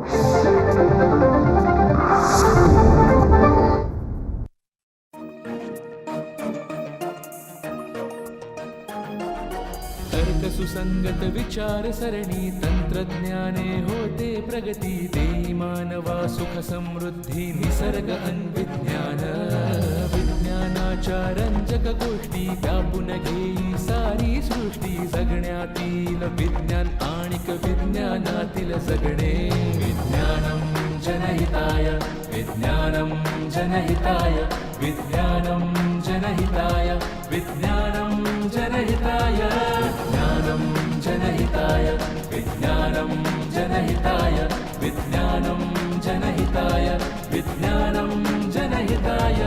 तर्क सुसंगत विचार सरणी तंत्रज्ञाने होते प्रगती देई मानवा सुख समृद्धी निसर्ग अन्विज्ञान विज्ञानाच्या रंजक गोष्टी व्यापून घेई सारी सृष्टी जगण्यातील विज्ञान आणिक विज्ञानातील जगणे विज्ञानम जनहिताय विज्ञानम जनहिताय विज्ञानम जनहिताय विज्ञानम जनहिताय विज्ञानम जनहिताय विज्ञानम जनहिताय विज्ञानम जनहिताय विज्ञानम जनहिताय।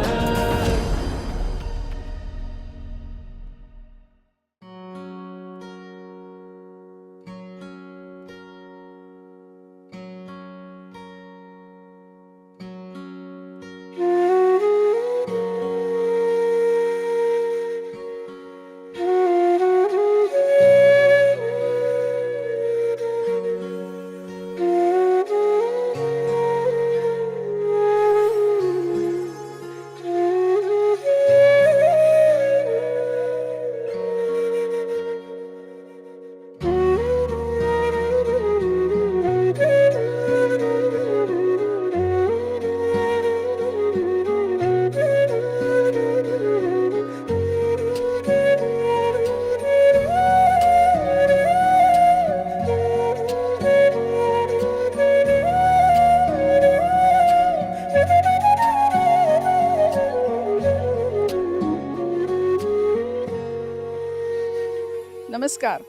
नमस्कार.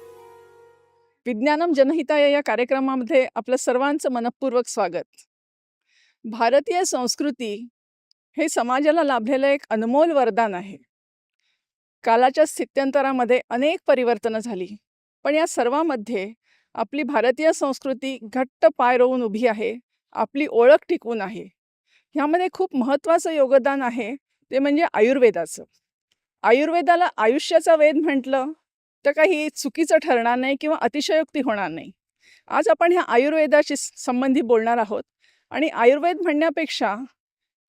विज्ञानम जनहिताय या कार्यक्रमामध्ये आपलं सर्वांचं मनपूर्वक स्वागत. भारतीय संस्कृती हे समाजाला लाभलेलं एक अनमोल वरदान आहे. कालाच्या स्थित्यंतरामध्ये अनेक परिवर्तनं झाली, पण या सर्वामध्ये आपली भारतीय संस्कृती घट्ट पाय रोवून उभी आहे, आपली ओळख टिकवून आहे. ह्यामध्ये खूप महत्त्वाचं योगदान आहे ते म्हणजे आयुर्वेदाचं. आयुर्वेदाला आयुष्याचा वेद म्हटलं तर काही चुकीचं ठरणार नाही किंवा अतिशयोक्ती होणार नाही. आज आपण ह्या आयुर्वेदाशी संबंधी बोलणार आहोत. आणि आयुर्वेद म्हणण्यापेक्षा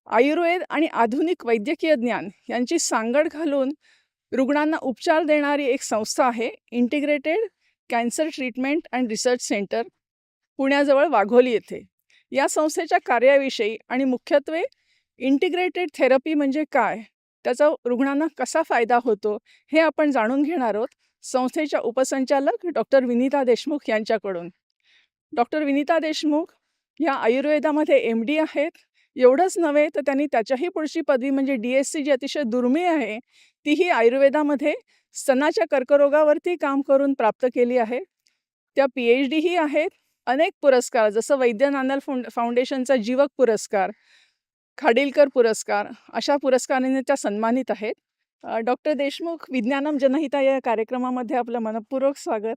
आयुर्वेद आणि आधुनिक वैद्यकीय ज्ञान यांची सांगड घालून रुग्णांना उपचार देणारी एक संस्था आहे, integrated cancer treatment and research centre, पुण्याजवळ वाघोली येथे. या संस्थेच्या कार्याविषयी आणि मुख्यत्वे इंटिग्रेटेड थेरपी म्हणजे काय, त्याचा रुग्णांना कसा फायदा होतो हे आपण जाणून घेणार आहोत संस्थेच्या उपसंचालक डॉक्टर विनीता देशमुख यांच्याकडून. डॉक्टर विनीता देशमुख या आयुर्वेदामध्ये MD आहेत. एवढंच नव्हे तर त्यांनी त्याच्याही पुढची पदवी म्हणजे DSc जी अतिशय दुर्मिळ आहे तीही आयुर्वेदामध्ये स्तनाच्या कर्करोगावरती काम करून प्राप्त केली आहे. त्या PhD ही आहेत. अनेक पुरस्कार जसं वैद्य नानाल फाउंडेशनचा जीवक पुरस्कार, खाडिलकर पुरस्कार अशा पुरस्कारांनी त्या सन्मानित आहेत. डॉक्टर देशमुख, विज्ञानम जनहिताय या कार्यक्रमामध्ये आपलं मनपूर्वक स्वागत.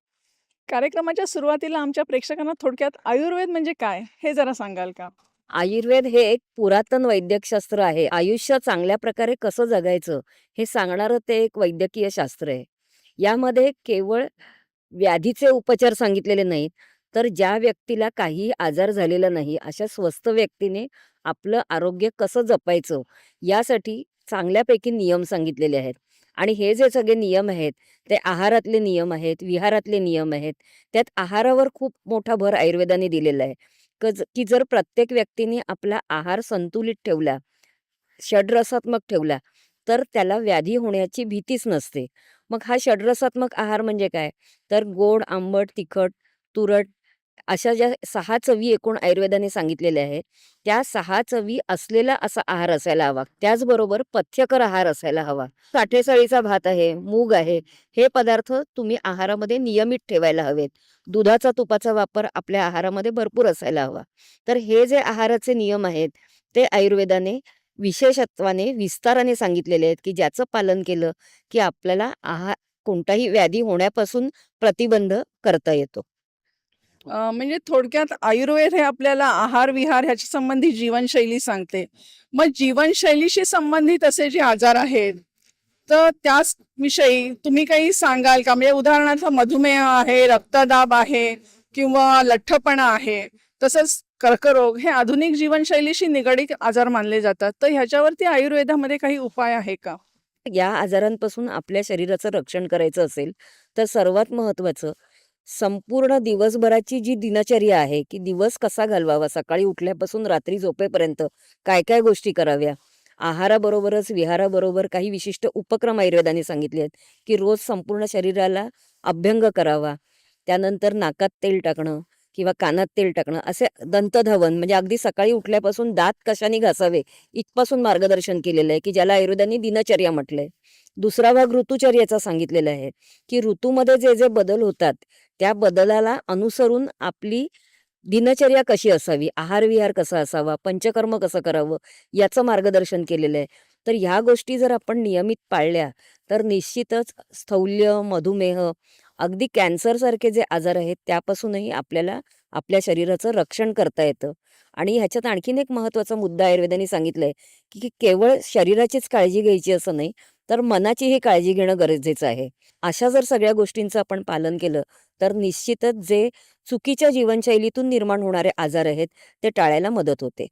कार्यक्रमाच्या सुरुवातीला आमच्या प्रेक्षकांना थोडक्यात आयुर्वेद म्हणजे काय हे जरा सांगाल का? आयुर्वेद हे एक पुरातन वैद्यकशास्त्र आहे. आयुष्य चांगल्या प्रकारे कसं जगायचं हे सांगणारं ते एक वैद्यकीय शास्त्र आहे. यामध्ये केवळ व्याधीचे उपचार सांगितलेले नाहीत, तर ज्या व्यक्तीला काही आजार झालेला नाही अशा स्वस्थ व्यक्तीने आपलं आरोग्य कसं जपायचं यासाठी चांगल्यापैकी नियम सांगितलेले आहेत. आणि हे जे सगळे नियम आहेत ते आहारातले नियम आहेत, विहारातले नियम आहेत. त्यात आहारावर खूप मोठा भर आयुर्वेदाने दिलेला आहे. की जर प्रत्येक व्यक्तीने आपला आहार संतुलित ठेवला, षड्रसात्मक ठेवला, तर त्याला व्याधी होण्याची भीतीच नसते. मग हा षड्रसात्मक आहार म्हणजे काय, तर गोड, आंबट, तिखट, तुरट अशा ज्या 6 चवी एकूण आयुर्वेदाने सांगितलेल्या आहेत त्या 6 चवी असलेला असा आहार असायला हवा. त्याचबरोबर पथ्यकर आहार असायला हवा. साठेसाळीचा भात आहे, मूग आहे, हे पदार्थ तुम्ही आहारामध्ये नियमित ठेवायला हवेत. दुधाचा, तुपाचा वापर आपल्या आहारामध्ये भरपूर असायला हवा. तर हे जे आहाराचे नियम आहेत ते आयुर्वेदाने विशेषत्वाने विस्ताराने सांगितलेले आहेत की ज्याचं पालन केलं की आपल्याला कोणताही व्याधी होण्यापासून प्रतिबंध करता येतो. म्हणजे थोडक्यात आयुर्वेद हे आपल्याला आहार विहार ह्याच्या संबंधी जीवनशैली सांगते. मग जीवनशैलीशी संबंधित असे जे आजार आहेत तर त्याच विषयी तुम्ही काही सांगाल का? म्हणजे उदाहरणार्थ मधुमेह आहे, रक्तदाब आहे किंवा लठ्ठपणा आहे, तसंच कर्करोग हे आधुनिक जीवनशैलीशी निगडीत आजार मानले जातात. तर ह्याच्यावरती आयुर्वेदामध्ये काही उपाय आहे का? या आजारांपासून आपल्या शरीराचं रक्षण करायचं असेल, तर सर्वात महत्त्वाचं संपूर्ण दिवसभराची जी दिनचर्या आहे, की दिवस कसा घालवावा, सकाळी उठल्यापासून रात्री झोपेपर्यंत काय-काय गोष्टी कराव्या. आहाराबरोबरच विहाराबरोबर काही विशिष्ट उपक्रम आयुर्वेदाने सांगितले आहेत, की रोज संपूर्ण शरीराला अभ्यंग करावा. त्यानंतर नाकात तेल टाकणं किंवा कानात तेल टाकणं, असे दंतधावन म्हणजे अगदी सकाळी उठल्यापासून दात कशाने घासावे इथपासून मार्गदर्शन केलेलं आहे, की ज्याला आयुर्वेदाने दिनचर्या म्हटलंय. दुसरा भाग ऋतुचर्येचा सांगितलेला आहे, की ऋतूमध्ये जे बदल होतात, त्या बदलाला अनुसरून आपली दिनचर्या कशी असावी, आहार-विहार कसा असावा, पंचकर्म कसं करावं, याचं मार्गदर्शन केलेलं आहे. तर ह्या गोष्टी जर आपण नियमित पाळल्या, तर निश्चितच स्थौल्य, मधुमेह, अगदी कॅन्सरसारखे जे आजार आहेत, त्यापासूनही आपल्याला आपल्या शरीराचं रक्षण करता येतं. आणि ह्याच्यात आणखीन एक महत्त्वाचा मुद्दा आयुर्वेदाने सांगितलाय, की केवळ शरीराचीच काळजी घ्यायची असं नाही, तर मनाचीही काळजी घेणं गरजेचं आहे. अशा जर सगळ्या गोष्टींचं आपण पालन केलं, तर निश्चितच जे चुकीच्या जीवनशैलीतून निर्माण होणारे आजार आहेत, ते टाळायला मदत होते.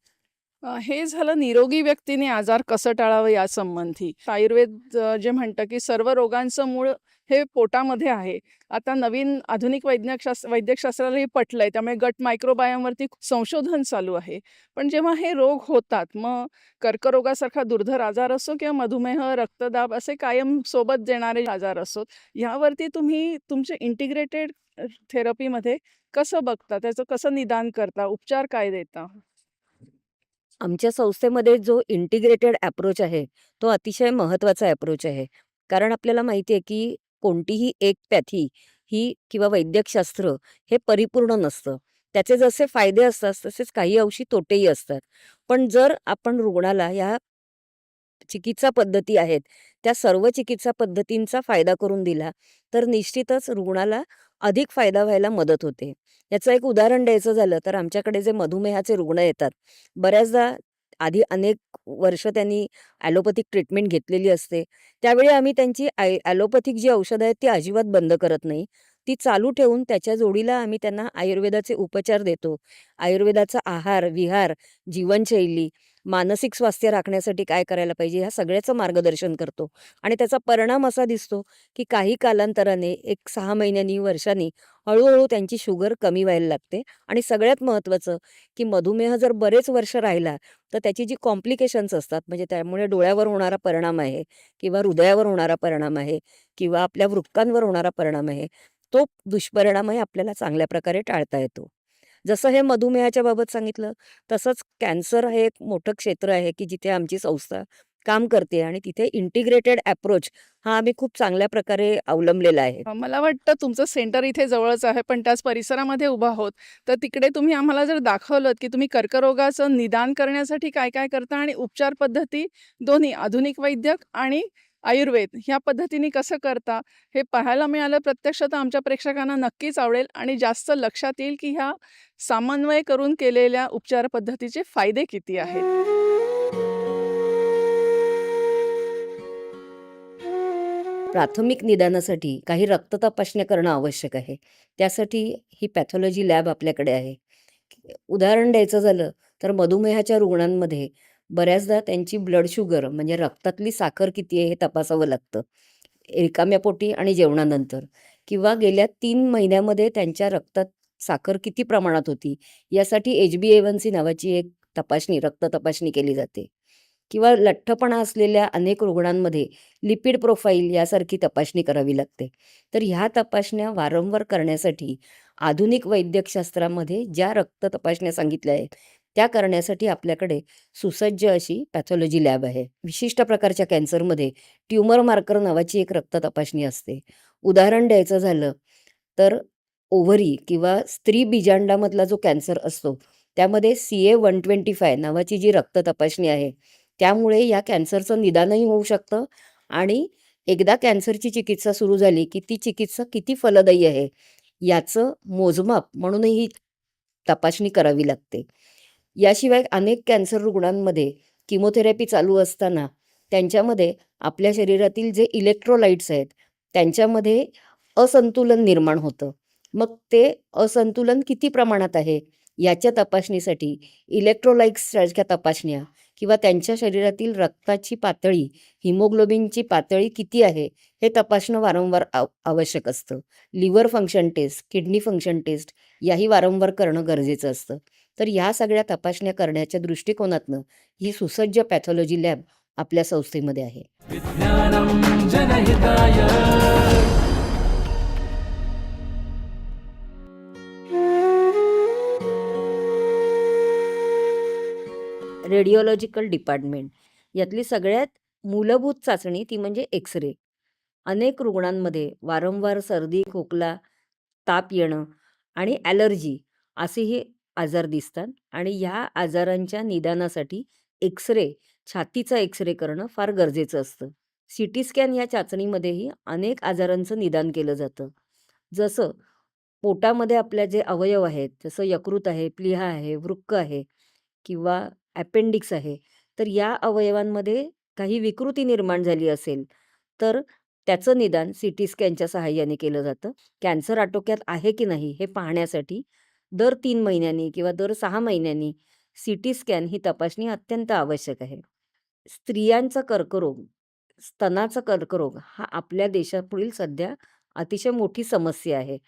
हे झालं निरोगी व्यक्तीने आजार कसं टाळावं यासंबंधी. आयुर्वेद जे म्हणतं, की सर्व रोगांचं मूळ हे पोटामध्ये आहे. आता नवीन आधुनिक वैद्यकशास्त्राला हे पटलंय. त्यामुळे गट मायक्रोबायोमवरती संशोधन चालू आहे. पण जेव्हा हे रोग होतात, मग कर्करोगासारखा दुर्धर आजार असो किंवा मधुमेह, रक्तदाब असे कायम सोबत देणारे आजार असोत, यावरती तुम्ही तुमचे इंटिग्रेटेड थेरपीमध्ये कसं बघता? त्याचं कसं निदान करता? उपचार काय देता? आमच्या संस्थेमध्ये जो इंटिग्रेटेड अप्रोच आहे, तो अतिशय महत्त्वाचा अप्रोच आहे. कारण आपल्याला माहिती आहे, की कोणतीही एक पॅथी ही किंवा वैद्यकशास्त्र हे परिपूर्ण नसतं. त्याचे जसे फायदे असतात, तसेच काही अंशी तोटेही असतात. पण जर आपण रुग्णाला ह्या चिकित्सा पद्धती आहेत, त्या सर्व चिकित्सा पद्धतींचा फायदा करून दिला, तर निश्चितच रुग्णाला अधिक फायदा व्हायला मदत होते. याचं एक उदाहरण द्यायचं झालं, तर आमच्याकडे जे मधुमेहाचे रुग्ण येतात, बऱ्याचदा आधी अनेक वर्ष त्यांनी ॲलोपॅथिक ट्रीटमेंट घेतलेली असते. त्यावेळी आम्ही त्यांची ॲलोपॅथिक जी औषधं आहेत, ती अजिबात बंद करत नाही. ती चालू ठेवून त्याच्या जोडीला आम्ही त्यांना आयुर्वेदाचे उपचार देतो. आयुर्वेदाचा आहार, विहार, जीवनशैली, मानसिक स्वास्थ्य राखण्यासाठी काय करायला पाहिजे, ह्या सगळ्याचं मार्गदर्शन करतो. आणि त्याचा परिणाम असा दिसतो, की काही कालांतराने एक 6 महिन्यांनी, वर्षांनी हळू त्यांची शुगर कमी व्हायला लागते. आणि सगळ्यात महत्त्वाचं, की मधुमेह जर बरेच वर्ष राहिला, तर त्याची जी कॉम्प्लिकेशन्स असतात, म्हणजे त्यामुळे डोळ्यावर होणारा परिणाम आहे किंवा हृदयावर होणारा परिणाम आहे किंवा आपल्या वृक्कांवर होणारा परिणाम आहे, तो दुष्परिणामही आपल्याला चांगल्या प्रकारे टाळता येतो. जसं हे मधुमेहाच्या बाबत सांगितलं, तसंच कॅन्सर हे एक मोठं क्षेत्र आहे, की जिथे आमची संस्था काम करते आणि तिथे इंटिग्रेटेड अप्रोच हा आम्ही खूप चांगल्या प्रकारे अवलंबलेला आहे. मला वाटतं तुमचं सेंटर इथे जवळच आहे, पण त्याच परिसरामध्ये उभा आहोत. तर तिकडे तुम्ही आम्हाला जर दाखवलंत, की तुम्ही कर्करोगाचं निदान करण्यासाठी काय-काय करता आणि उपचार पद्धती दोन्ही आधुनिक वैद्यक आणि आयुर्वेद ह्या पद्धतीने कसं करता, हे पाहायला मिळालं प्रत्यक्ष तर आमच्या प्रेक्षकांना नक्कीच आवडेल आणि जास्त लक्षात येईल, की ह्या समन्वय करून केलेल्या उपचार पद्धतीचे फायदे किती आहेत. प्राथमिक निदानासाठी काही रक्त तपासण्या करणं आवश्यक आहे. त्यासाठी ही पॅथॉलॉजी लॅब आपल्याकडे आहे. उदाहरण द्यायचं झालं, तर मधुमेहाच्या रुग्णांमध्ये बऱ्याचदा त्यांची ब्लड शुगर म्हणजे रक्तातली साखर किती आहे हे तपासावं लागतं. रिकाम्या पोटी आणि जेवणानंतर किंवा गेल्या 3 महिन्यामध्ये त्यांच्या रक्तात साखर किती प्रमाणात होती, यासाठी HbA1c नावाची एक तपासणी, रक्त तपासणी केली जाते. किंवा लठ्ठपणा असलेल्या अनेक रुग्णांमध्ये लिपिड प्रोफाईल यासारखी तपासणी करावी लागते. तर ह्या तपासण्या वारंवार करण्यासाठी आधुनिक वैद्यकशास्त्रामध्ये ज्या रक्त तपासण्या सांगितल्या आहेत, त्या करण्यासाठी आपल्याकडे सुसज्ज अशी पॅथॉलॉजी लॅब आहे. विशिष्ट प्रकारच्या कॅन्सरमध्ये ट्यूमर मार्कर नावाची एक रक्त तपासणी असते. उदाहरण द्यायचं झालं, तर ओव्हरी किंवा स्त्री बीजांडामधला जो कॅन्सर असतो, त्यामध्ये CA-125 नावाची जी रक्त तपासणी आहे, त्यामुळे या कॅन्सरचं निदानही होऊ शकतं आणि एकदा कॅन्सरची चिकित्सा सुरू झाली, की ती चिकित्सा किती फलदायी आहे, याचं मोजमाप म्हणूनही ही तपासणी करावी लागते. याशिवाय अनेक कॅन्सर रुग्णांमध्ये किमोथेरपी चालू असताना त्यांच्यामध्ये आपल्या शरीरातील जे इलेक्ट्रोलाइट्स आहेत, त्यांच्यामध्ये असंतुलन निर्माण होतं. मग ते असंतुलन किती प्रमाणात आहे, याच्या तपासणीसाठी इलेक्ट्रोलाइट्ससारख्या तपासण्या किंवा त्यांच्या शरीरातील रक्ताची पातळी, हिमोग्लोबिनची पातळी किती आहे हे तपासणं वारंवार आवश्यक असतं. Liver function test, kidney function test याही वारंवार करणं गरजेचं असतं. तर ह्या सगळ्या तपासण्या करण्याच्या दृष्टिकोनातनं ही सुसज्ज पॅथॉलॉजी लॅब आपल्या संस्थेमध्ये आहे. विज्ञानं जनहिताय. रेडिओलॉजिकल डिपार्टमेंट यातली सगळ्यात मूलभूत चाचणी ती म्हणजे एक्स-रे. अनेक रुग्णांमध्ये वारंवार सर्दी, खोकला, ताप येणं आणि ॲलर्जी असेही आजार दिसतात आणि ह्या आजारांच्या निदानासाठी एक्स-रे, छातीचा एक्स-रे करणं फार गरजेचं असतं. सीटी स्कॅन या चाचणीमध्येही अनेक आजारांचं निदान केलं जातं. जसं पोटामध्ये आपल्या जे अवयव आहेत, जसं यकृत आहे, प्लीहा आहे, वृक्क आहे किंवा अपेंडिक्स आहे, तर या अवयवांमध्ये काही विकृती निर्माण झाली असेल, तर त्याचं निदान सीटी स्कॅनच्या सहाय्याने केलं जातं. कॅन्सर आटोक्यात आहे की नाही हे पाहण्यासाठी दर 3 महिन्यांनी किंवा दर 6 महिन्यांनी सीटी स्कॅन ही तपासणी अत्यंत आवश्यक आहे. स्त्रियांचा कर्करोग, स्तनाचा कर्करोग हा आपल्या देशापुढील सध्या अतिशय मोठी समस्या आहे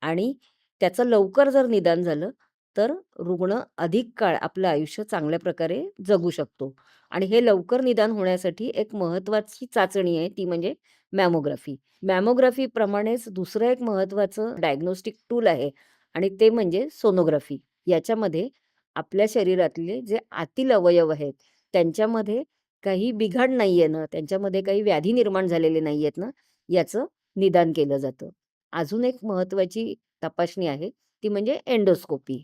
आणि त्याचं लवकर जर निदान झालं, तर रुग्ण अधिक काळ आपलं आयुष्य चांगल्या प्रकारे जगू शकतो आणि हे लवकर निदान होण्यासाठी एक महत्त्वाची चाचणी आहे ती म्हणजे मॅमोग्राफी. मॅमोग्राफीप्रमाणेच दुसरं एक महत्त्वाचं डायग्नोस्टिक टूल आहे आणि ते म्हणजे सोनोग्राफी. याच्यामध्ये आपल्या शरीरातले जे आतील अवयव आहेत, त्यांच्यामध्ये काही बिघाड नाही आहे ना, त्यांच्यामध्ये काही व्याधी निर्माण झालेले नाही आहेत ना, याचं निदान केलं जातं. अजून एक महत्त्वाची तपासणी आहे ती म्हणजे एंडोस्कोपी.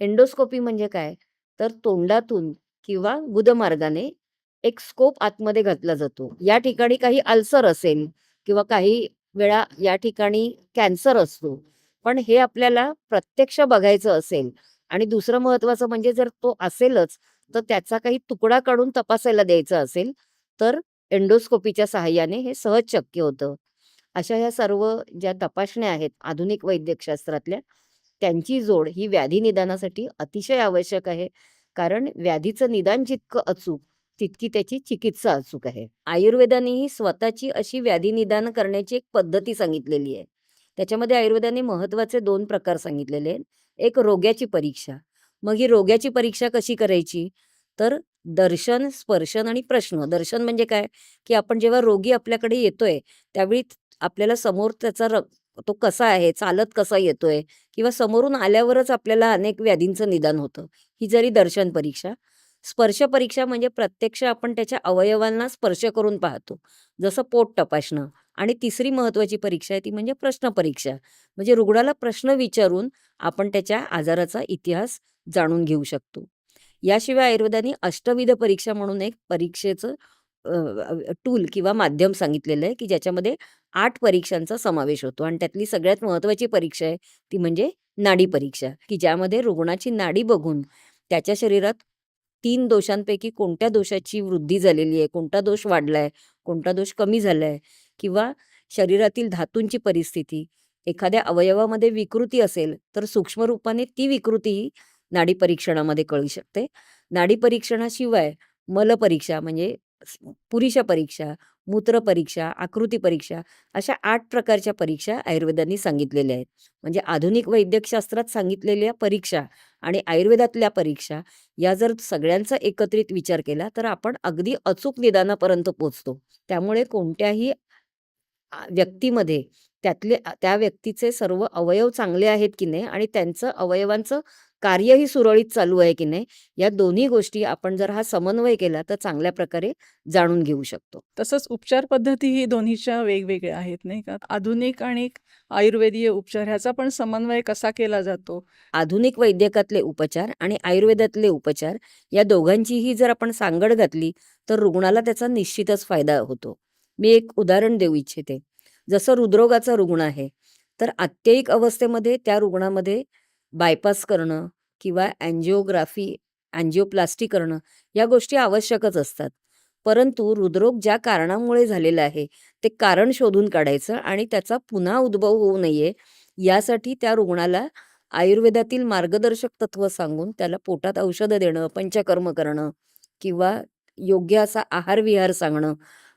एंडोस्कोपी म्हणजे काय? तर तोंडातून किंवा गुदमार्गाने एक स्कोप आतमध्ये घातला जातो. या ठिकाणी काही अल्सर असेल किंवा काही वेळा या ठिकाणी कॅन्सर असतो. पण हे आपल्याला प्रत्यक्ष बघायचं असेल आणि दुसरं महत्त्वाचं म्हणजे जर तो असेलच, तर त्याचा काही तुकडा काढून तपासायला द्यायचा असेल, तर एंडोस्कोपीच्या सहाय्याने हे सहज शक्य होतं. अशा ह्या सर्व ज्या तपासण्या आहेत आधुनिक वैद्यकशास्त्रातल्या, त्यांची जोड ही व्याधी निदानासाठी अतिशय आवश्यक आहे. कारण व्याधीचं निदान जितकं अचूक, तितकी त्याची चिकित्सा अचूक आहे. आयुर्वेदानेही स्वतःची अशी व्याधी निदान करण्याची एक पद्धती सांगितलेली आहे. त्याच्यामध्ये आयुर्वेदाने महत्त्वाचे 2 प्रकार सांगितलेले आहेत. एक रोग्याची परीक्षा. मग ही रोग्याची परीक्षा कशी करायची? तर दर्शन, स्पर्शन आणि प्रश्न. दर्शन म्हणजे काय? की आपण जेव्हा रोगी आपल्याकडे येतोय, त्यावेळी आपल्याला समोर त्याचा तो कसा आहे, चालत कसा येतोय किंवा समोरून आल्यावरच आपल्याला अनेक व्याधींचं निदान होतं. ही झाली दर्शन परीक्षा. स्पर्श परीक्षा म्हणजे प्रत्यक्ष आपण त्याच्या अवयवांना स्पर्श करून पाहतो. जसं पोट तपासणं आणि तिसरी महत्त्वाची परीक्षा आहे ती म्हणजे प्रश्न परीक्षा. म्हणजे रुग्णाला प्रश्न विचारून आपण त्याच्या आजाराचा इतिहास जाणून घेऊ शकतो. याशिवाय आयुर्वेदाने अष्टविध परीक्षा म्हणून एक परीक्षेचं टूल किंवा माध्यम सांगितलेलं आहे, की ज्याच्यामध्ये 8 परीक्षांचा समावेश होतो आणि त्यातली सगळ्यात महत्त्वाची परीक्षा आहे ती म्हणजे नाडी परीक्षा, की ज्यामध्ये रुग्णाची नाडी बघून त्याच्या शरीरात 3 दोषांपैकी कोणत्या दोषाची वृद्धी झालेली आहे, कोणता दोष वाढलाय, कोणता दोष कमी झालाय किंवा शरीरातील धातूंची परिस्थिती, एखाद्या अवयवामध्ये विकृती असेल, तर सूक्ष्म रूपाने ती विकृतीही नाडी परीक्षणामध्ये कळू शकते. नाडी परीक्षणाशिवाय मलपरीक्षा म्हणजे पुरीशा परीक्षा, मूत्र परीक्षा, आकृती परीक्षा अशा 8 प्रकारच्या परीक्षा आयुर्वेदाने सांगितलेल्या आहेत. म्हणजे आधुनिक वैद्यकशास्त्रात सांगितलेल्या परीक्षा आणि आयुर्वेदातल्या परीक्षा या जर सगळ्यांचा एकत्रित विचार केला, तर आपण अगदी अचूक निदानापर्यंत पोहोचतो. त्यामुळे कोणत्याही व्यक्तीमध्ये त्या व्यक्तीचे सर्व अवयव चांगले आहेत की नाही आणि त्यांचं अवयवांचं कार्यही सुरळीत चालू आहे की नाही, या दोन्ही गोष्टी आपण जर हा समन्वय केला तर चांगल्या प्रकारे जाणून घेऊ शकतो. तसंच उपचार पद्धतीही दोन्हीच्या वेगवेगळ्या आहेत नाही का? आधुनिक आणि आयुर्वेदीय उपचार ह्याचा पण समन्वय कसा केला जातो? आधुनिक वैद्यकातले उपचार आणि आयुर्वेदातले उपचार या दोघांचीही जर आपण सांगड घातली तर रुग्णाला त्याचा निश्चितच फायदा होतो. मी एक उदाहरण देऊ इच्छिते. जसं हृदरोगाचा रुग्ण आहे, तर अत्ययिक अवस्थेमध्ये त्या रुग्णामध्ये बायपास करणं किंवा अँजिओप्लास्टी करणं या गोष्टी आवश्यकच असतात. परंतु हृदरोग ज्या कारणामुळे झालेला आहे, ते कारण शोधून काढायचं आणि त्याचा पुन्हा उद्भव होऊ नये यासाठी त्या रुग्णाला आयुर्वेदातील मार्गदर्शक तत्व सांगून त्याला पोटात औषधं देणं, पंचकर्म करणं किंवा योग्य असा आहार-विहार सांगणं,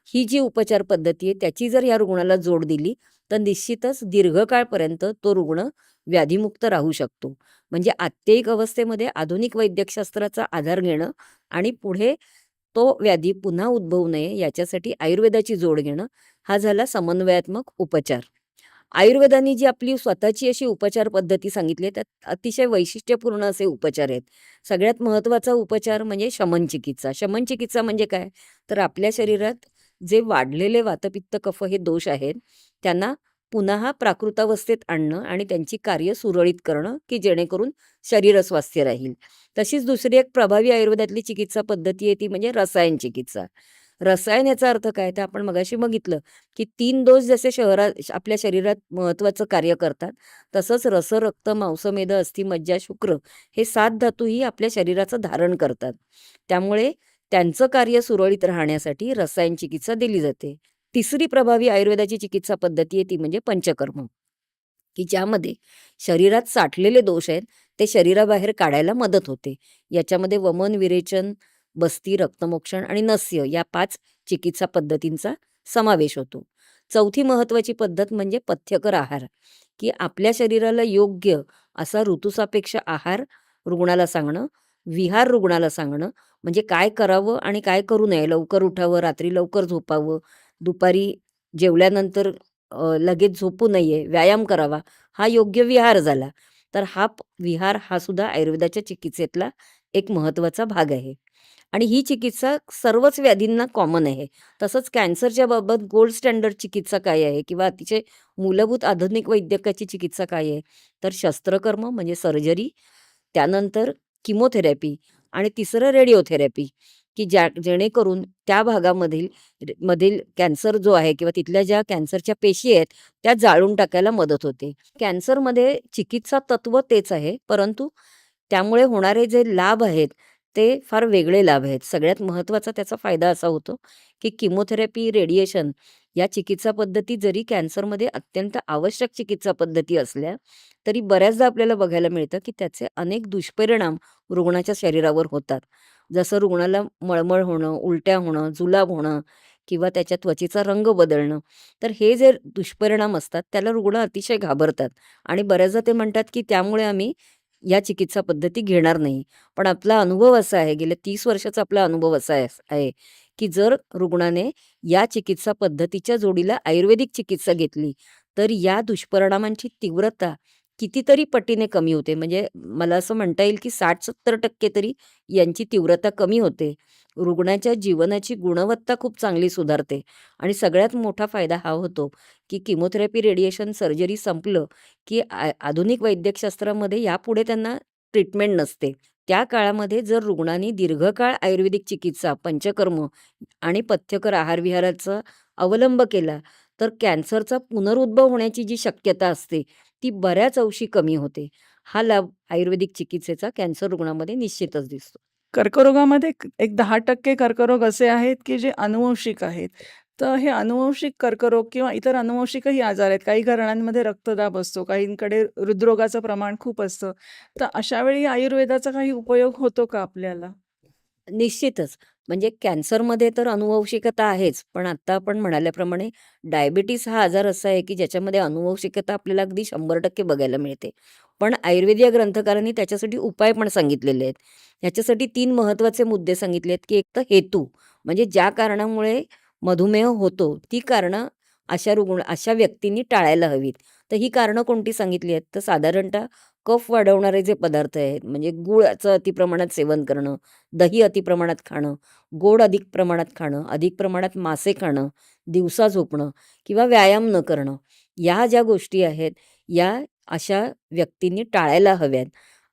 ही जी उपचार पद्धती आहे त्याची जर या रुग्णाला जोड दिली, तर निश्चितच दीर्घकाळपर्यंत तो रुग्ण व्याधीमुक्त राहू शकतो. म्हणजे आत्ययिक अवस्थेमध्ये आधुनिक वैद्यकशास्त्राचा आधार घेणं आणि पुढे तो व्याधी पुन्हा उद्भवू नये याच्यासाठी आयुर्वेदाची जोड घेणं, हा झाला समन्वयात्मक उपचार. आयुर्वेदाने जी आपली स्वतःची अशी उपचार पद्धती सांगितली आहे, त्यात अतिशय वैशिष्ट्यपूर्ण असे उपचार आहेत. सगळ्यात महत्त्वाचा उपचार म्हणजे शमन चिकित्सा. शमन चिकित्सा म्हणजे काय? तर आपल्या शरीरात जे वाढलेले वातपित्त कफ हे दोष आहेत, त्यांना पुन्हा प्राकृतावस्थेत आणणं आणि त्यांची कार्य सुरळीत करणं, की जेणेकरून शरीर स्वास्थ्य राहील. तशीच दुसरी एक प्रभावी आयुर्वेदातली चिकित्सा पद्धती आहे ती म्हणजे रसायन चिकित्सा. रसायन याचा अर्थ काय? तर आपण मगाशी बघितलं, की 3 दोष जसे आपल्या शरीरात महत्त्वाचं कार्य करतात, तसंच रस, रक्त, मांस, मेद, अस्थि, मज्जा, शुक्र हे 7 धातूही आपल्या शरीराचं धारण करतात. त्यामुळे त्यांचं कार्य सुरळीत राहण्यासाठी रसायन चिकित्सा दिली जाते. तिसरी प्रभावी आयुर्वेदाची चिकित्सा पद्धती आहे ती म्हणजे पंचकर्म, की ज्यामध्ये शरीरात साठलेले दोष आहेत ते शरीराबाहेर काढायला मदत होते. याच्यामध्ये वमन, विरेचन, बस्ती, रक्तमोक्षण आणि नस्य या 5 चिकित्सा पद्धतींचा समावेश होतो. चौथी महत्त्वाची पद्धत म्हणजे पथ्यकर आहार, की आपल्या शरीराला योग्य असा ऋतुसापेक्ष आहार रुग्णाला सांगणं, विहार रुग्णाला सांगणं, म्हणजे काय करावं आणि काय करू नये. लवकर उठावं, रात्री लवकर झोपावं, दुपारी जेवल्यानंतर लगेच झोपू नये, व्यायाम करावा, हा योग्य विहार झाला. तर विहार हा सुद्धा आयुर्वेदाच्या चिकित्सेतला एक महत्त्वाचा भाग आहे. आणि ही चिकित्सा सर्वच व्याधींना कॉमन आहे. तसंच कॅन्सरच्या बाबत गोल्ड स्टँडर्ड चिकित्सा काय आहे किंवा अतिशय मूलभूत आधुनिक वैद्यकाची चिकित्सा काय आहे? तर शस्त्रकर्म म्हणजे सर्जरी, त्यानंतर किमोथेरपी आणि तिसरं रेडिओथेरपी, की जेणेकरून त्या मधील कॅन्सर जो आहे किंवा तिथल्या ज्या कॅन्सरच्या पेशी आहेत, त्या जाळून टाकायला मदत होते. कॅन्सरमध्ये चिकित्सा तत्त्व तेच आहे, परंतु त्यामुळे होणारे जे लाभ आहेत, ते फार वेगळे लाभ आहेत. सगळ्यात महत्त्वाचा त्याचा फायदा असा होतो, की किमोथेरपी, रेडिएशन या चिकित्सा पद्धती जरी कॅन्सरमध्ये अत्यंत आवश्यक चिकित्सा पद्धती असल्या, तरी बऱ्याचदा आपल्याला बघायला मिळतं, की त्याचे अनेक दुष्परिणाम रुग्णाच्या शरीरावर होतात. जसं रुग्णाला मळमळ होणं, उलट्या होणं, जुलाब होणं किंवा त्याच्या त्वचेचा रंग बदलणं. तर हे जे दुष्परिणाम असतात, त्याला रुग्ण अतिशय घाबरतात आणि बऱ्याचदा ते म्हणतात, की त्यामुळे आम्ही या चिकित्सा पद्धती घेणार नाही. पण आपला अनुभव असा आहे, गेल्या 30 वर्षाचा आपला अनुभव असा आहे, की जर रुग्णाने या चिकित्सा पद्धतीच्या जोडीला आयुर्वेदिक चिकित्सा घेतली, तर या दुष्परिणामांची तीव्रता कितीतरी पटीने कमी होते. म्हणजे मला असं म्हणता येईल, की 60-70% तरी यांची तीव्रता कमी होते. रुग्णाच्या जीवनाची गुणवत्ता खूप चांगली सुधारते आणि सगळ्यात मोठा फायदा हा होतो, की किमोथेरपी, रेडिएशन, सर्जरी संपलं, की आधुनिक वैद्यकशास्त्रामध्ये यापुढे त्यांना ट्रीटमेंट नसते. त्या काळामध्ये जर रुग्णांनी दीर्घकाळ आयुर्वेदिक चिकित्सा, पंचकर्म आणि पथ्यकर आहार-विहाराचा अवलंब केला, तर कॅन्सरचा पुनरुद्भव होण्याची जी शक्यता असते, ती बऱ्याच अंशी कमी होते. हा लाभ आयुर्वेदिक चिकित्सेचा कॅन्सर रुग्णामध्ये निश्चितच दिसतो. कर्करोगामध्ये एक 10% कर्करोग असे आहेत, की जे अनुवंशिक आहेत. तर हे अनुवंशिक कर्करोग किंवा इतर अनुवंशिकही आजार आहेत. काही घराण्यांमध्ये रक्तदाब असतो, काहींकडे हृदरोगाचं प्रमाण खूप असतं. तर अशा वेळी आयुर्वेदाचा काही उपयोग होतो का आपल्याला? निश्चितच. म्हणजे कॅन्सरमध्ये तर अनुवंशिकता आहेच. पण आत्ता आपण म्हणाल्याप्रमाणे डायबिटीज हा आजार असा आहे, की ज्याच्यामध्ये अनुवंशिकता आपल्याला अगदी 100% बघायला मिळते. पण आयुर्वेदीय ग्रंथकारांनी त्याच्यासाठी उपाय पण सांगितलेले आहेत. ह्याच्यासाठी 3 महत्त्वाचे मुद्दे सांगितले आहेत, की एक तर हेतू, म्हणजे ज्या कारणामुळे मधुमेह होतो, ती कारणं अशा व्यक्तींनी टाळायला हवीत. तर ही कारणं कोणती सांगितली आहेत? तर साधारणतः कफ वाढवणारे जे पदार्थ आहेत, म्हणजे गुळाचं अतिप्रमाणात सेवन करणं, दही अतिप्रमाणात खाणं, गोड अधिक प्रमाणात खाणं, अधिक प्रमाणात मासे खाणं, दिवसा झोपणं किंवा व्यायाम न करणं, या ज्या गोष्टी आहेत, या अशा व्यक्तींनी टाळायला हव्यात.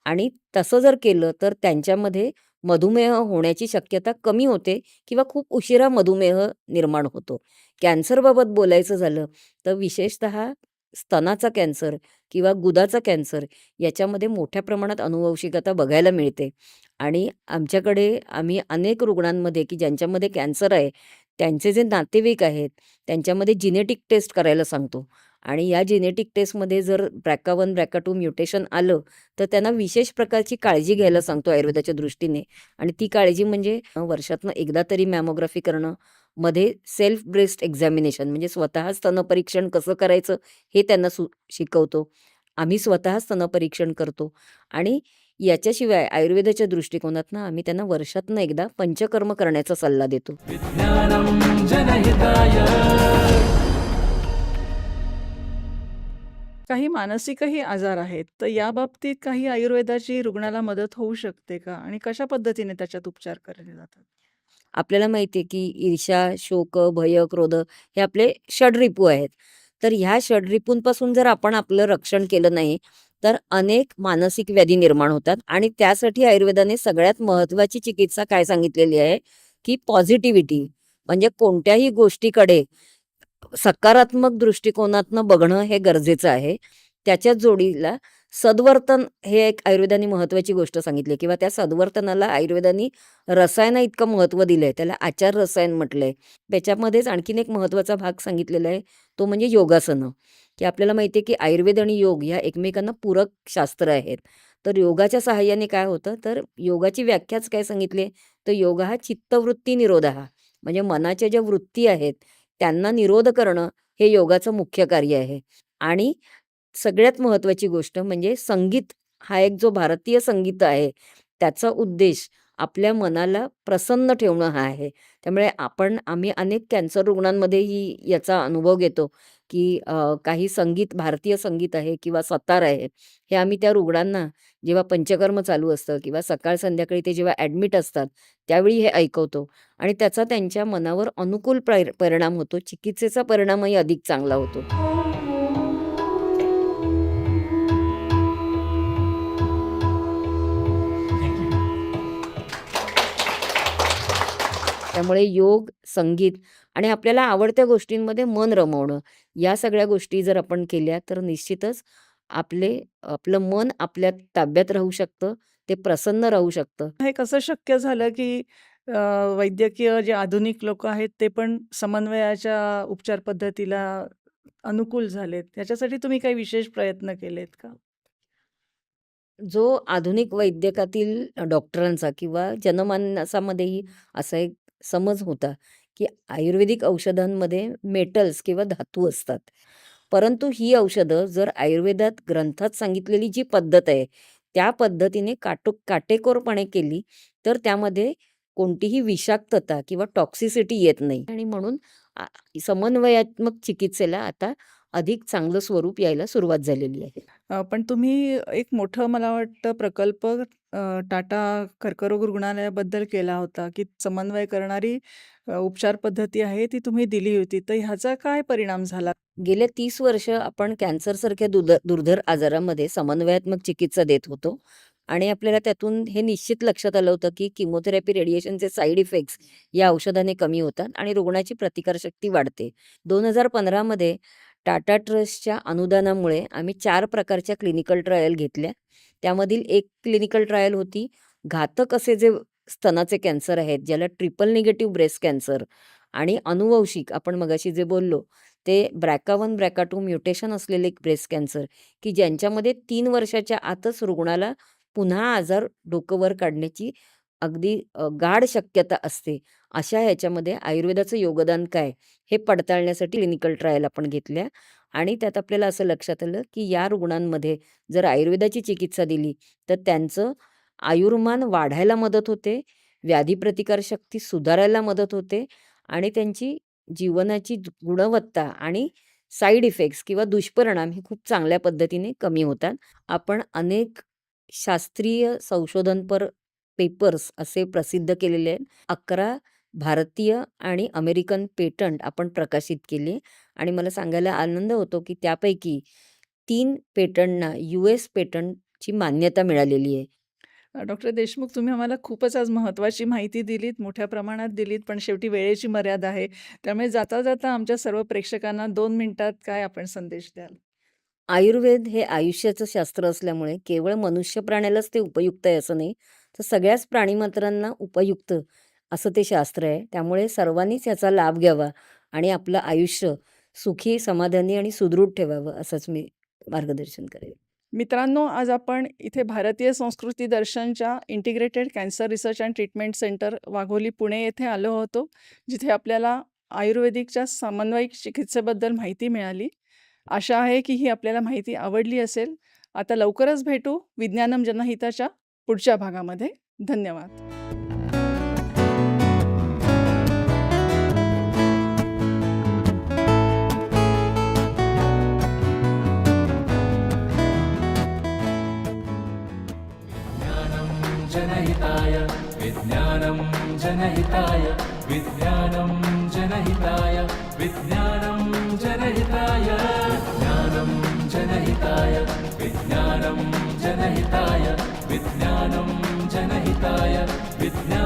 आणि तसं जर केलं तर त्यांच्यामध्ये मधुमेह होण्याची शक्यता कमी होते किंवा खूप उशिरा मधुमेह निर्माण होतो. कॅन्सरबाबत बोलायचं झालं तर विशेषतः स्तनाचा कॅन्सर किंवा गुदाचा कॅन्सर याच्यामध्ये मोठ्या प्रमाणात अनुवंशिकता बघायला मिळते. आणि आम्ही अनेक रुग्णांमध्ये, की ज्यांच्यामध्ये कॅन्सर आहे, त्यांचे जे नातेवाईक आहेत, त्यांच्यामध्ये जिनेटिक टेस्ट करायला सांगतो आणि या जेनेटिक टेस्टमध्ये जर BRCA1 BRCA2 म्युटेशन आलं तर त्यांना विशेष प्रकारची काळजी घ्यायला सांगतो आयुर्वेदाच्या दृष्टीने. आणि ती काळजी म्हणजे वर्षातनं एकदा तरी मॅमोग्राफी करणं, मध्ये सेल्फ ब्रेस्ट एक्झामिनेशन म्हणजे स्वतः स्तनपरीक्षण कसं करायचं हे त्यांना शिकवतो. आम्ही स्वतः स्तनपरीक्षण करतो. आणि याच्याशिवाय आयुर्वेदाच्या दृष्टिकोनातनं आम्ही त्यांना वर्षातनं एकदा पंचकर्म करण्याचा सल्ला देतो. विज्ञानं जनहिताय काही मानसिकही आजार आहेत, तर या बाबतीत काही आयुर्वेदाची रुग्णाला मदत होऊ शकते का? आणि कशा पद्धतीने त्याच्यात उपचार केले जातात? आपल्याला माहिती आहे की ईर्ष्या, शोक, भय, क्रोध हे आपले षडरिपू आहेत. तर ह्या षडरिपूंपासून जर आपण आपलं रक्षण केलं नाही तर अनेक मानसिक व्याधी निर्माण होतात. आणि त्यासाठी आयुर्वेदाने सगळ्यात महत्त्वाची चिकित्सा काय सांगितलेली आहे की पॉझिटिव्हिटी, म्हणजे कोणत्याही गोष्टीकडे सकारात्मक दृष्टिकोनातनं बघणं हे गरजेचं आहे. त्याच्याच जोडीला सद्वर्तन हे एक आयुर्वेदाने महत्त्वाची गोष्ट सांगितली किंवा त्या सद्वर्तनाला आयुर्वेदाने रसायना इतकं महत्त्व दिलंय, त्याला आचार रसायन म्हटलंय. त्याच्यामध्येच आणखीन एक महत्त्वाचा भाग सांगितलेला आहे, तो म्हणजे योगासनं. की आपल्याला माहिती आहे की आयुर्वेद आणि योग ह्या एकमेकांना पूरक शास्त्र आहेत. तर योगाच्या सहाय्याने काय होतं, तर योगाची व्याख्याच काय सांगितली आहे, तर योग हा चित्तवृत्ती निरोधः, म्हणजे मनाच्या ज्या वृत्ती आहेत त्यांना निरोध करणं हे योगाचं मुख्य कार्य आहे. आणि सगळ्यात महत्त्वाची गोष्ट म्हणजे संगीत हा एक जो भारतीय संगीत आहे त्याचा उद्देश आपल्या मनाला प्रसन्न ठेवणं हा आहे. त्यामुळे आम्ही अनेक कॅन्सर रुग्णांमध्येही याचा अनुभव घेतो की काही संगीत, भारतीय संगीत आहे किंवा सतार आहे, हे आम्ही त्या रुग्णांना जेव्हा पंचकर्म चालू असतं किंवा सकाळ संध्याकाळी ते जेव्हा ॲडमिट असतात त्यावेळी हे ऐकवतो. आणि त्याचा त्यांच्या मनावर अनुकूल परिणाम होतो. चिकित्सेचा परिणामही अधिक चांगला होतो. त्यामुळे योग, संगीत आणि आपल्याला आवडत्या गोष्टींमध्ये मन रमवणं, या सगळ्या गोष्टी जर आपण केल्या तर निश्चितच आपलं मन आपल्या ताब्यात राहू शकतं, ते प्रसन्न राहू शकतं. हे कसं शक्य झालं की अ, वैद्यकीय जे आधुनिक लोक आहेत ते पण समन्वयाच्या उपचार पद्धतीला अनुकूल झालेत? त्याच्यासाठी तुम्ही काही विशेष प्रयत्न केलेत का? जो आधुनिक वैद्यकातील डॉक्टरांचा किंवा जनमानसामध्येही असा एक समज होता की आयुर्वेदिक औषधांमध्ये मेटल्स किंवा धातू असतात. परंतु ही औषधं जर आयुर्वेदात ग्रंथात सांगितलेली जी पद्धत आहे त्या पद्धतीने काटेकोरपणे केली तर त्यामध्ये कोणतीही विषाक्तता किंवा टॉक्सिसिटी येत नाही. आणि म्हणून आ समन्वयात्मक चिकित्सेला आता अधिक चांगलं स्वरूप यायला सुरुवात झालेली आहे. पण तुम्ही एक मोठं मला वाटतं प्रकल्प टाटा कर्करोग रुग्णालयाबद्दल केला होता, की समन्वय करणारी उपचार पद्धती आहे ती तुम्ही दिली होती. तर ह्याचा काय परिणाम झाला? गेल्या 30 वर्ष आपण कॅन्सरसारख्या दुर्धर आजारामध्ये समन्वयात्मक चिकित्सा देत होतो. आणि आपल्याला त्यातून हे निश्चित लक्षात आलं होतं की किमोथेरपी, रेडिएशनचे साईड इफेक्ट्स या औषधाने कमी होतात आणि रुग्णाची प्रतिकारशक्ती वाढते. 2015 मध्ये टाटा ट्रस्टच्या अनुदानामुळे आम्ही 4 प्रकारच्या क्लिनिकल ट्रायल घेतल्या. त्यामधील एक क्लिनिकल ट्रायल होती घातक असे जे स्तनाचे कॅन्सर आहेत, ज्याला ट्रिपल निगेटिव्ह ब्रेस्ट कॅन्सर आणि अनुवंशिक आपण मगाशी जे बोललो ते BRCA1 BRCA2 म्युटेशन असलेले ब्रेस्ट कॅन्सर, की ज्यांच्यामध्ये 3 वर्षाच्या आतच रुग्णाला पुन्हा आजार डोकं वर काढण्याची अगदी गाढ शक्यता असते. अशा ह्याच्यामध्ये आयुर्वेदाचं योगदान काय हे पडताळण्यासाठी क्लिनिकल ट्रायल आपण घेतल्या. आणि त्यात आपल्याला असं लक्षात आलं की या रुग्णांमध्ये जर आयुर्वेदाची चिकित्सा दिली तर त्यांचं आयुर्मान वाढायला मदत होते, व्याधी प्रतिकारशक्ती सुधारायला मदत होते आणि त्यांची जीवनाची गुणवत्ता आणि साईड इफेक्ट्स किंवा दुष्परिणाम हे खूप चांगल्या पद्धतीने कमी होतात. आपण अनेक शास्त्रीय संशोधनपर पेपर्स असे प्रसिद्ध केलेले आहेत. 11 भारतीय आणि अमेरिकन पेटंट आपण प्रकाशित केले आणि मला सांगायला आनंद होतो की त्यापैकी 3 पेटंटना US पेटंटची मान्यता मिळालेली आहे. डॉक्टर देशमुख, तुम्ही आम्हाला खूपच आज महत्त्वाची माहिती दिलीत, मोठ्या प्रमाणात दिलीत, पण शेवटी वेळेची मर्यादा आहे. त्यामुळे जाता जाता आमच्या सर्व प्रेक्षकांना 2 मिनिटात काय आपण संदेश द्याल? आयुर्वेद हे आयुष्याचं शास्त्र असल्यामुळे केवळ मनुष्य प्राण्यालाच ते उपयुक्त आहे असं नाही, तर सगळ्याच प्राणीमात्रांना उपयुक्त असं ते शास्त्र आहे. त्यामुळे सर्वांनीच याचा लाभ घ्यावा आणि आपलं आयुष्य सुखी, समाधानी आणि सुदृढ ठेवावं असंच मी मार्गदर्शन करेन. मित्रांनो, आज आपण इथे भारतीय संस्कृती दर्शनच्या integrated cancer research and treatment centre Wagholi Pune येथे आलो होतो, जिथे आपल्याला आयुर्वेदिकच्या समन्वयिक चिकित्सेबद्दल माहिती मिळाली. आशा आहे की ही आपल्याला माहिती आवडली असेल. आता लवकरच भेटू विज्ञानम जनहिताच्या पुढच्या भागामध्ये. धन्यवाद. जनहिताय विज्ञानं जनहिताय विज्ञानं जनहिताय विज्ञानं जनहिताय ज्ञानं जनहिताय विज्ञानं जनहिताय विज्ञानं जनहिताय विज्ञानं